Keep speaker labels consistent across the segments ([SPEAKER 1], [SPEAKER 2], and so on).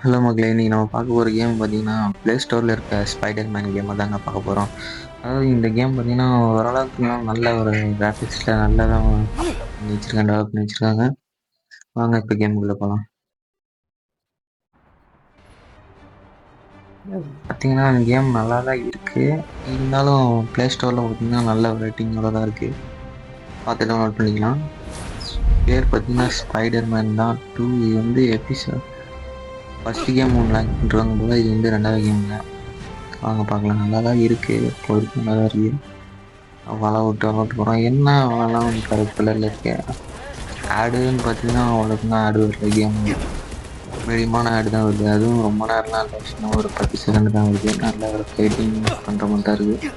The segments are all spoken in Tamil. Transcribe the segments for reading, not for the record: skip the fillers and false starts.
[SPEAKER 1] ஹலோ மக்களே! இன்னைக்கு நம்ம பார்க்க போற கேம் பார்த்தீங்கன்னா, ப்ளே ஸ்டோர்ல இருக்க ஸ்பைடர் மேன் கேம தாங்க பார்க்க போறோம். அதாவது இந்த கேம் பார்த்தீங்கன்னா, ஓரளவுக்கு நல்ல ஒரு கிராஃபிக்ஸ்ல நல்லா தான் பண்ணி வச்சிருக்காங்க, டெவலப் பண்ணி வச்சிருக்காங்க. வாங்க இப்ப கேமுக்குள்ள போலாம். பார்த்தீங்கன்னா, கேம் நல்லா தான் இருக்கு. இருந்தாலும் ப்ளே ஸ்டோர்ல பார்த்தீங்கன்னா, நல்ல ரேட்டிங்கோட தான் இருக்கு. பார்த்து டவுன்லோட் பண்ணிக்கலாம். பேர் பார்த்தீங்கன்னா, ஸ்பைடர் மேன் தான் 2. இது வந்து எபிசோட் ஃபர்ஸ்ட் கேம் 1 லான்ச் பண்றாங்க போல. இது வந்து 2வது கேமுங்க. வாங்க பார்க்கலாம். நல்லா தான் இருக்கு. இப்போதைக்கு நல்லா தான் இருக்கு. வலை விட்டு போகிறோம். என்ன வலைலாம் வந்து கருப்பு கலரில் இருக்கு. ஆடுன்னு பார்த்தீங்கன்னா அவ்வளோக்குன்னா ஆடு வரல கேம். மீடியமான ஆடு தான் வருது. அதுவும் ரொம்ப நேரம்லாம் இல்லை. சும்மா ஒரு 10 செகண்ட் தான் வருது. நல்ல ஒரு ஃபைட்டிங் பண்ணுற மாதிரி தான் இருக்குது.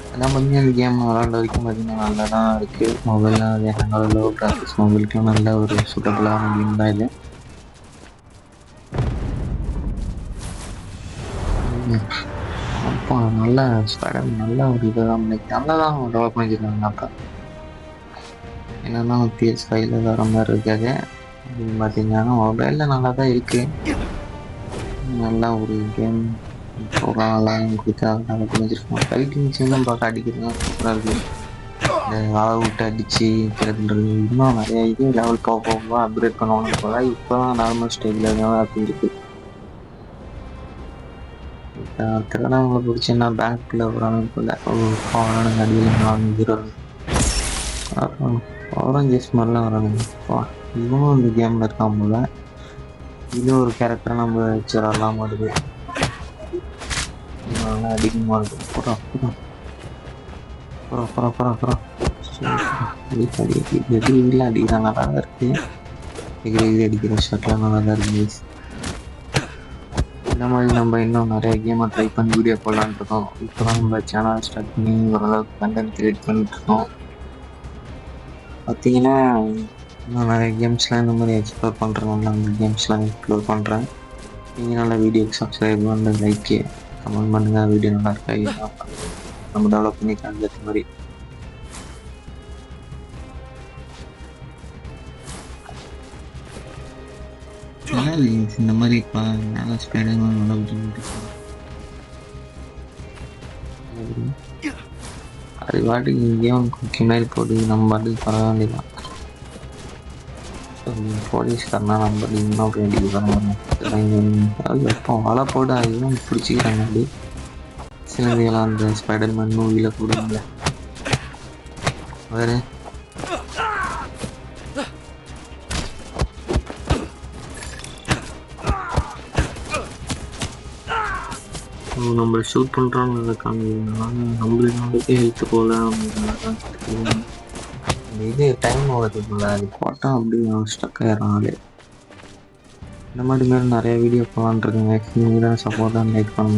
[SPEAKER 1] அதெல்லாம் பார்த்தீங்கன்னா இந்த கேம் விளாண்ட வரைக்கும் பார்த்தீங்கன்னா நல்லா தான் இருக்குது. மொபைல்லாம் அது ஹேங்காக லோ கிராஃபிக்ஸ் மொபைலுக்குலாம் நல்ல ஒரு சூட்டபுளான கேம் தான் இது. அப்போ நல்ல ஸ்பைடர் நல்ல ஒரு இதை தான் நல்லா தான் டெவலப் பண்ணியிருக்காங்க. அப்போ என்னன்னா PS5ல வர மாதிரி இருக்காது. அப்படின்னு பார்த்தீங்கன்னா மொபைலில் நல்லா தான் இருக்குது. நல்லா ஒரு கேம் போகலாம் நல்லா கொடுத்தா நல்லா புரிஞ்சிருக்கோம். ஃபைட்டிங் சீன்லாம் பார்க்க அடிக்கிறதுலாம் சூப்பராக இருக்குது. இந்த வாழை விட்டு அடித்து கிடக்குன்றது இன்னும் நிறைய இது லெவல் போக போக அப்கிரேட் பண்ணுவாங்க போல. இப்போ தான் நார்மல் ஸ்டேஜில் இருந்தாலும் அப்படி இருக்குது. திருடவங்களை பிடிச்சின்னா பேங்க்கில் ஒரு அமைப்பில் அவனுங்க அடியில் 4 ஹீரோ ஆரஞ்சஸ் மாதிரிலாம் வரானுங்க. இவனும் இந்த கேமில் இருக்கான் போல. இது ஒரு கேரக்டரை நம்ம வச்சிடலாம் வருது. நல்லா அதிகமாக இருக்குது. எதிரில அடிக்கிற நல்லா தான் இருக்குது. எகிரி அடிக்கிற ஷர்ட்லாம் நல்லா தான் இருக்குது. இந்த மாதிரி நம்ம இன்னும் நிறைய கேமை ட்ரை பண்ணி வீடியோ போடலான்ட்டு இருக்கோம். இப்போ தான் நம்ம சேனல் ஸ்டார்ட் பண்ணி ஓரளவுக்கு கண்டென்ட் கிரியேட் பண்ணிட்டுருக்கோம். பார்த்தீங்கன்னா நான் நிறைய கேம்ஸ்லாம் இந்த மாதிரி எக்ஸ்ப்ளோர் பண்ணுறேன். அந்த கேம்ஸ்லாம் எக்ஸ்ப்ளோர் பண்ணுறேன். நீங்கள் நல்லா வீடியோக்கு சப்ஸ்கிரைப் பண்ணி லைக்கு கமெண்ட் பண்ணுங்கள். வீடியோ நல்லா இருக்கா நம்ம டெவலப் பண்ணிக்கலாம் இந்த மாதிரி. இந்த மாதிரி இப்போ மேலே ஸ்பைடர் மேன் நல்லா அது பாட்டுக்கு இங்கேயும் குக்கி மாதிரி போட்டு நம்ம பாட்டுக்கு பரவ வேண்டியதான். போலீஸ்காரனா நம்ம இன்னும் வேண்டிக்கு அது எப்போ வலை போட்டு அதுவும் பிடிச்சிக்கிறாங்க. அப்படி சிலதையெல்லாம் அந்த ஸ்பைடர் மேன் மூவியில் போடுவாங்க வேறு. நம்ம ஷூட் பண்ணுறோன்னு காமிக்கிறதுனால நம்மளுக்கு ஹெல்த் போல இது டைம் ஓடுறது போல. அது போட்டால் அப்படியே ஸ்டக் ஆயிடுறாங்களே. இந்த மாதிரி நிறைய வீடியோ போகலான்ட்டு இருக்குங்க. நீங்கள் தான் சப்போர்ட்டாக லைக் பண்ணுங்க.